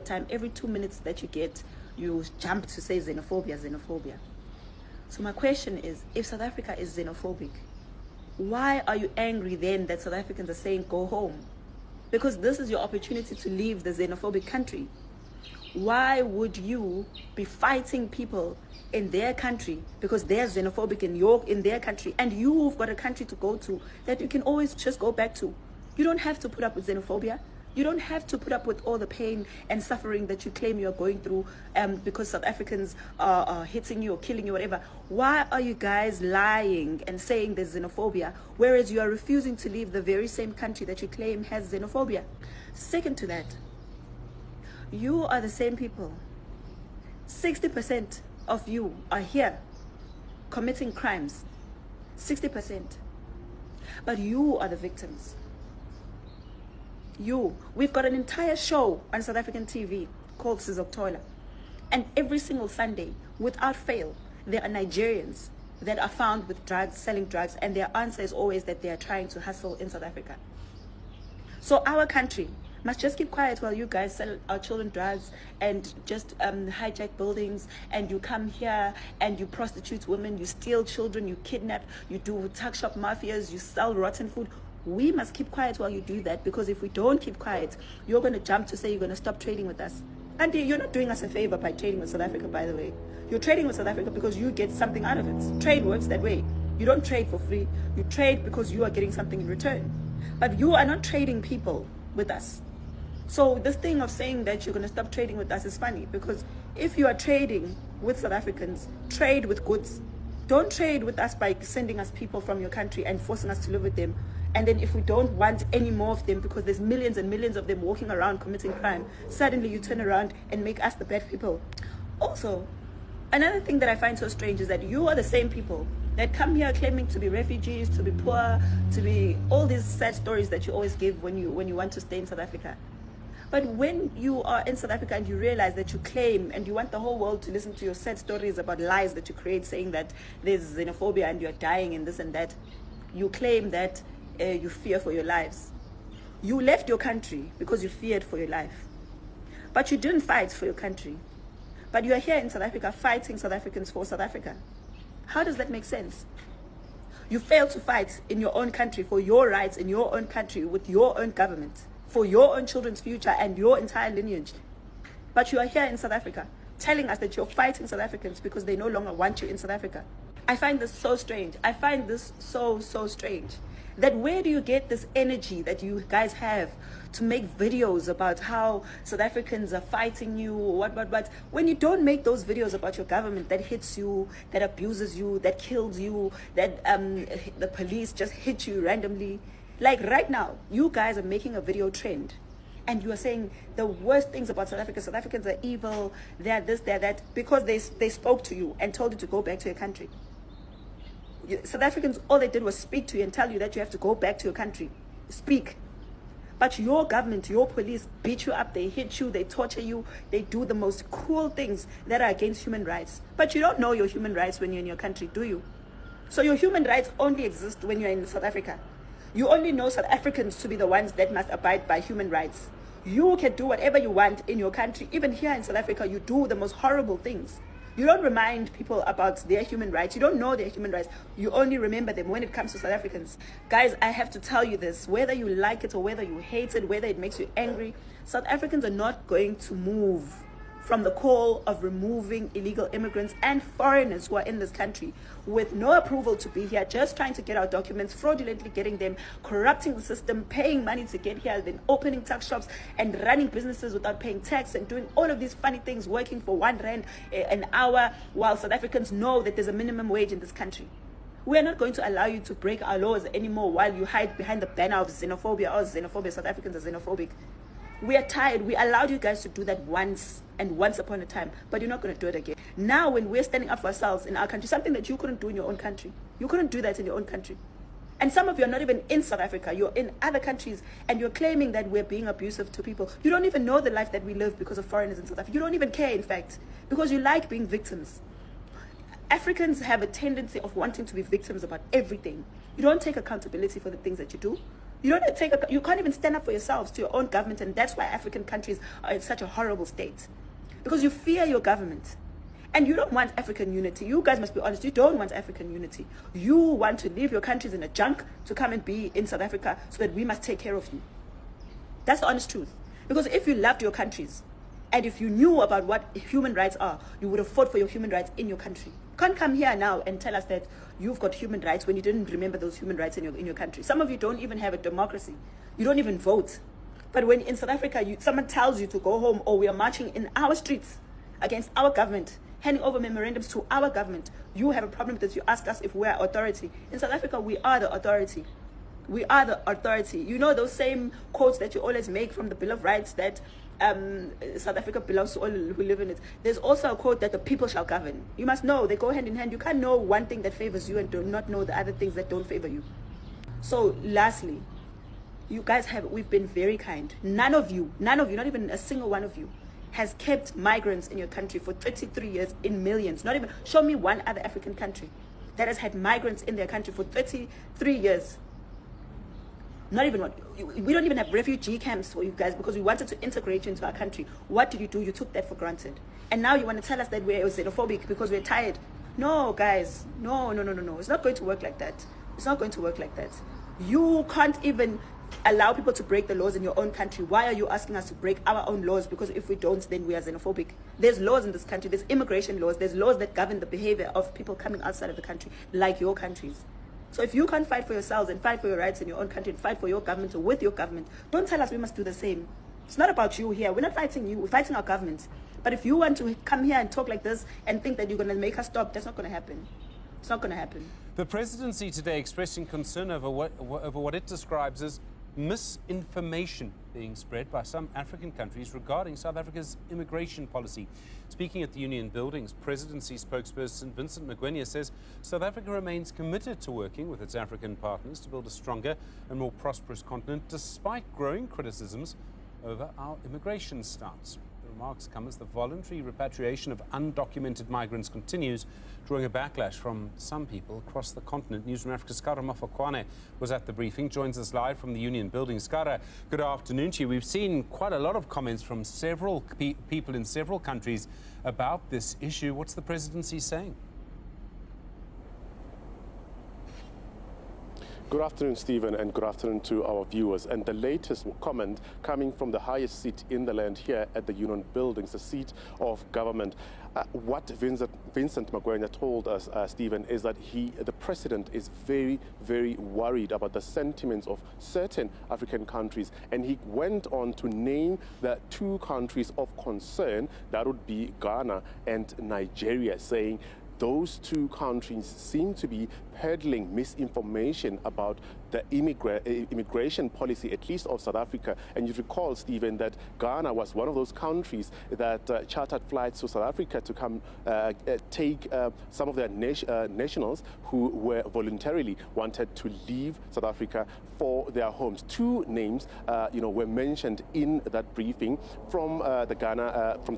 time, every 2 minutes that you get, you jump to say xenophobia, xenophobia. So my question is, if South Africa is xenophobic, why are you angry then that South Africans are saying go home? Because this is your opportunity to leave the xenophobic country. Why would you be fighting people in their country because they're xenophobic in their country, and you've got a country to go to that you can always just go back to? You don't have to put up with xenophobia. You don't have to put up with all the pain and suffering that you claim you're going through because South Africans are hitting you or killing you, whatever. Why are you guys lying and saying there's xenophobia, whereas you are refusing to leave the very same country that you claim has xenophobia? Second to that, you are the same people. 60% of you are here committing crimes. 60%. But you are the victims. We've got an entire show on South African TV called Sizokuthola, and every single Sunday, without fail, there are Nigerians that are found with drugs, selling drugs, and their answer is always that they are trying to hustle in South Africa. So our country must just keep quiet while you guys sell our children drugs and just hijack buildings, and you come here and you prostitute women, you steal children, you kidnap, you do tuck shop mafias, you sell rotten food. We must keep quiet while you do that, because if we don't keep quiet, you're going to jump to say you're going to stop trading with us. And you're not doing us a favor by trading with South Africa, by the way. You're trading with South Africa because you get something out of it. Trade works that way. You don't trade for free. You trade because you are getting something in return. But you are not trading people with us. So this thing of saying that you're going to stop trading with us is funny, because if you are trading with South Africans, trade with goods. Don't trade with us by sending us people from your country and forcing us to live with them. And then if we don't want any more of them, because there's millions and millions of them walking around committing crime, suddenly you turn around and make us the bad people. Also, another thing that I find so strange is that you are the same people that come here claiming to be refugees, to be poor, to be all these sad stories that you always give when you want to stay in South Africa. But when you are in South Africa and you realize that you claim and you want the whole world to listen to your sad stories about lies that you create, saying that there's xenophobia and you're dying and this and that, you claim that you fear for your lives. You left your country because you feared for your life. But you didn't fight for your country. But you are here in South Africa fighting South Africans for South Africa. How does that make sense? You failed to fight in your own country for your rights in your own country with your own government, for your own children's future and your entire lineage. But you are here in South Africa telling us that you're fighting South Africans because they no longer want you in South Africa. I find this so strange. I find this so strange. That where do you get this energy that you guys have to make videos about how South Africans are fighting you, what, when you don't make those videos about your government that hits you, that abuses you, that kills you, that the police just hit you randomly. Like right now, you guys are making a video trend and you are saying the worst things about South Africa. South Africans are evil, they're this, they're that, because they spoke to you and told you to go back to your country. South Africans, all they did was speak to you and tell you that you have to go back to your country. Speak. But your government, your police beat you up, they hit you, they torture you, they do the most cruel things that are against human rights. But you don't know your human rights when you're in your country, do you? So your human rights only exist when you're in South Africa. You only know South Africans to be the ones that must abide by human rights. You can do whatever you want in your country. Even here in South Africa, you do the most horrible things. You don't remind people about their human rights. You don't know their human rights. You only remember them when it comes to South Africans. Guys, I have to tell you this. Whether you like it or whether you hate it, whether it makes you angry, South Africans are not going to move from the call of removing illegal immigrants and foreigners who are in this country with no approval to be here, just trying to get our documents, fraudulently getting them, corrupting the system, paying money to get here, then opening tuck shops and running businesses without paying tax and doing all of these funny things, working for R1 an hour, while South Africans know that there's a minimum wage in this country. We are not going to allow you to break our laws anymore while you hide behind the banner of xenophobia or xenophobia. South Africans are xenophobic. We are tired. We allowed you guys to do that once and once upon a time, but you're not going to do it again. Now, when we're standing up for ourselves in our country, something that you couldn't do in your own country, you couldn't do that in your own country. And some of you are not even in South Africa. You're in other countries, and you're claiming that we're being abusive to people. You don't even know the life that we live because of foreigners in South Africa. You don't even care, in fact, because you like being victims. Africans have a tendency of wanting to be victims about everything. You don't take accountability for the things that you do. You don't take you can't even stand up for yourselves to your own government, and that's why African countries are in such a horrible state. Because you fear your government. And you don't want African unity. You guys must be honest. You don't want African unity. You want to leave your countries in a junk to come and be in South Africa so that we must take care of you. That's the honest truth. Because if you loved your countries, and if you knew about what human rights are, you would have fought for your human rights in your country. You can't come here now and tell us that you've got human rights when you didn't remember those human rights in your country. Some of you don't even have a democracy. You don't even vote. But when in South Africa, someone tells you to go home, or we are marching in our streets against our government, handing over memorandums to our government, you have a problem with this. You ask us if we are authority. In South Africa, we are the authority. We are the authority. You know those same quotes that you always make from the Bill of Rights that South Africa belongs to all who live in it. There's also a quote that the people shall govern. You must know they go hand in hand. You can't know one thing that favors you and do not know the other things that don't favor you. So lastly, you guys we've been very kind. None of you, not even a single one of you, has kept migrants in your country for 33 years in millions. Not even, show me one other African country that has had migrants in their country for 33 years. Not even one. We don't even have refugee camps for you guys because we wanted to integrate you into our country. What did you do? You took that for granted. And now you want to tell us that we're xenophobic because we're tired. No, guys. No. It's not going to work like that. It's not going to work like that. You can't even allow people to break the laws in your own country. Why are you asking us to break our own laws? Because if we don't, then we are xenophobic. There's laws in this country. There's immigration laws. There's laws that govern the behavior of people coming outside of the country, like your countries. So if you can't fight for yourselves and fight for your rights in your own country and fight for your government or with your government, don't tell us we must do the same. It's not about you here. We're not fighting you. We're fighting our government. But if you want to come here and talk like this and think that you're going to make us stop, that's not going to happen. It's not going to happen. The presidency today expressing concern over what it describes as misinformation being spread by some African countries regarding South Africa's immigration policy. Speaking at the Union Buildings, Presidency spokesperson Vincent Magwenya says South Africa remains committed to working with its African partners to build a stronger and more prosperous continent despite growing criticisms over our immigration stance. The remarks come as the voluntary repatriation of undocumented migrants continues, drawing a backlash from some people across the continent. Newsroom Africa's Skara Mafokwane was at the briefing, joins us live from the Union Building. Skara, good afternoon to you. We've seen quite a lot of comments from several people in several countries about this issue. What's the presidency saying? Good afternoon, Stephen, and good afternoon to our viewers. And the latest comment coming from the highest seat in the land here at the Union Buildings, the seat of government. What Vincent Magwenya told us, Stephen, is that the president is very, very worried about the sentiments of certain African countries. And he went on to name the two countries of concern, that would be Ghana and Nigeria, saying those two countries seem to be peddling misinformation about the immigration policy, at least of South Africa. And you recall, Stephen, that Ghana was one of those countries that chartered flights to South Africa to come take some of their nationals who were voluntarily wanted to leave South Africa for their homes. Two names, were mentioned in that briefing from the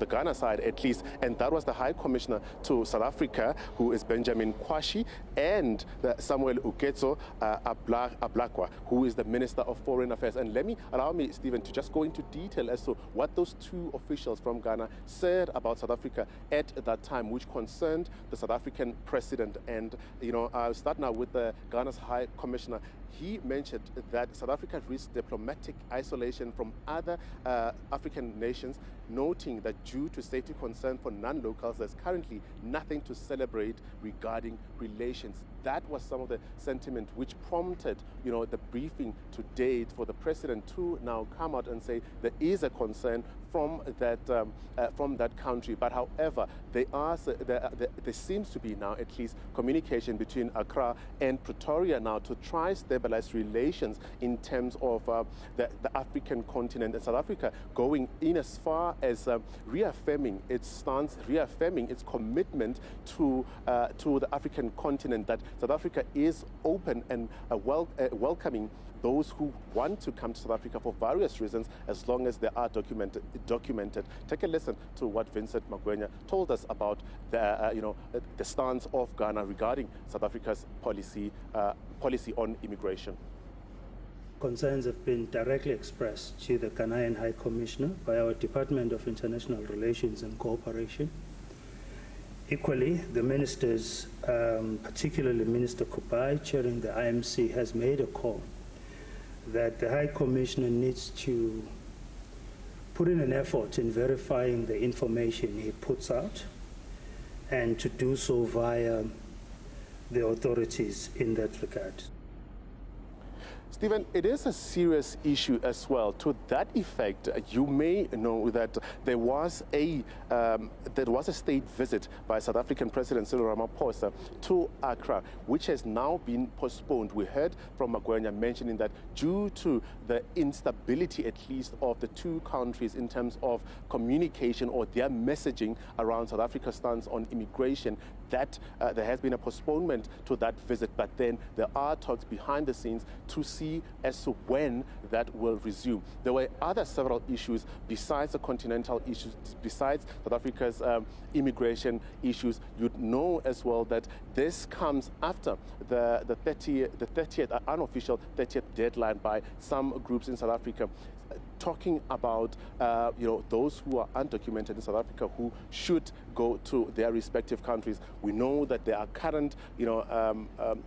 Ghana side, at least, and that was the High Commissioner to South Africa, who is Benjamin Kwashi, and Samuel Uketso Ablakwa, who is the Minister of Foreign Affairs. And allow me, Stephen, to just go into detail as to what those two officials from Ghana said about South Africa at that time, which concerned the South African president. And, I'll start now with Ghana's High Commissioner. He mentioned that South Africa risked diplomatic isolation from other African nations, noting that due to safety concern for non-locals, there's currently nothing to celebrate regarding relations. That was some of the sentiment which prompted, the briefing today for the president to now come out and say there is a concern from that country. But however, there seems to be now at least communication between Accra and Pretoria now to try stabilize relations in terms of the African continent, and South Africa going in as far as reaffirming its stance, reaffirming its commitment to the African continent, that South Africa is open and welcoming those who want to come to South Africa for various reasons, as long as they are documented. Take a listen to what Vincent Magwenya told us about the stance of Ghana regarding South Africa's policy on immigration. concerns have been directly expressed to the Ghanaian High Commissioner by our Department of International Relations and Cooperation. Equally, the ministers, particularly Minister Kubai, chairing the IMC, has made a call that the High Commissioner needs to put in an effort in verifying the information he puts out, and to do so via the authorities in that regard. Stephen, it is a serious issue as well. To that effect, you may know that there was a state visit by South African President Cyril Ramaphosa to Accra, which has now been postponed. We heard from Magwenya mentioning that due to the instability, at least, of the two countries in terms of communication or their messaging around South Africa's stance on immigration, that there has been a postponement to that visit. But then there are talks behind the scenes to see as to when that will resume. There were several issues besides the continental issues, besides South Africa's immigration issues. You'd know as well that this comes after the 30th unofficial 30th deadline by some groups in South Africa, talking about those who are undocumented in South Africa who should go to their respective countries. We know that there are current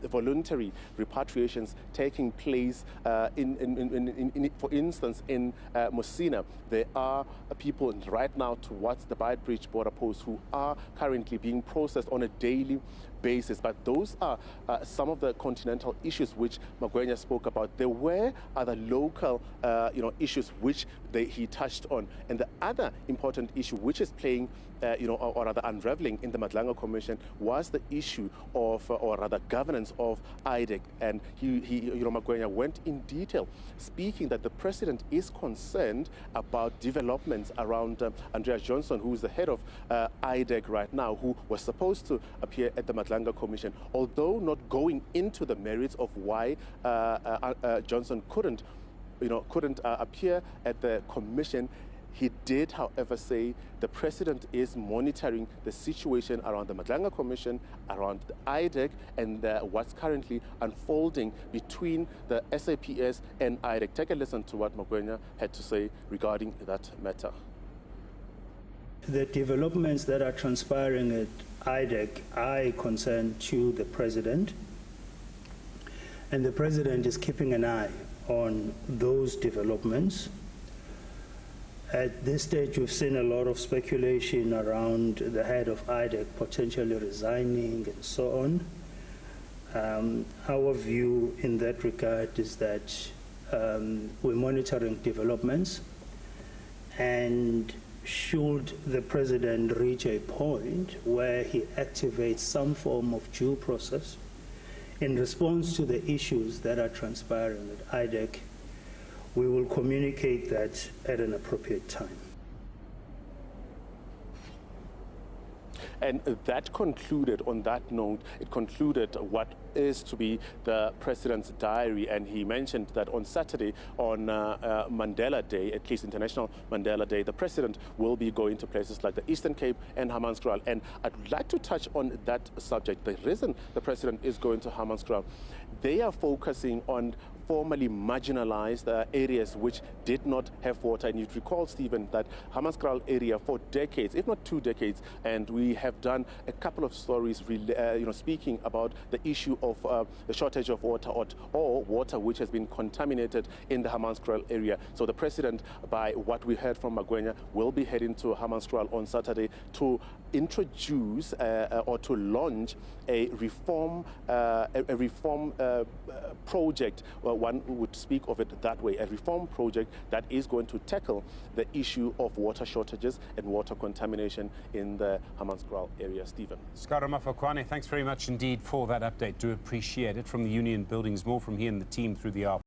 voluntary repatriations taking place for instance in Mosina. There are people right now towards the Beitbridge border post who are currently being processed on a daily basis. But those are some of the continental issues which Magwenya spoke about. There were other local issues which he touched on. And the other important issue which is playing or rather unraveling in the Madlanga Commission was the issue of, or rather governance of IDEC. And Magwenya went in detail, speaking that the president is concerned about developments around Andrea Johnson, who is the head of IDEC right now, who was supposed to appear at the Madlanga Commission, although not going into the merits of why Johnson couldn't appear at the commission. He did, however, say the president is monitoring the situation around the Madlanga Commission, around the IDEC, and what's currently unfolding between the SAPS and IDEC. Take a listen to what Magwenya had to say regarding that matter. The developments that are transpiring at IDEC are a concern to the president, and the president is keeping an eye on those developments. At this stage, we've seen a lot of speculation around the head of IDEC potentially resigning and so on. Our view in that regard is that we're monitoring developments, and should the president reach a point where he activates some form of due process in response to the issues that are transpiring at IDEC, we will communicate that at an appropriate time. And that concluded, on that note, it concluded what is to be the president's diary. And he mentioned that on Saturday, on Mandela Day, at least International Mandela Day, the president will be going to places like the Eastern Cape and Hammanskraal. And I'd like to touch on that subject. The reason the president is going to Hammanskraal, they are focusing on formerly marginalized areas which did not have water. And you'd recall, Stephen, that Hammanskraal area for decades, if not 2 decades, and we have done a couple of stories speaking about the issue of the shortage of water or water which has been contaminated in the Hammanskraal area. So the president, by what we heard from Magwenya, will be heading to Hammanskraal on Saturday to introduce or to launch a reform project. Well, one would speak of it that way, a reform project that is going to tackle the issue of water shortages and water contamination in the Hammanskraal area. Stephen. Skara Mafakwane, thanks very much indeed for that update. Do appreciate it. From the Union Buildings, more from here and the team through the hour.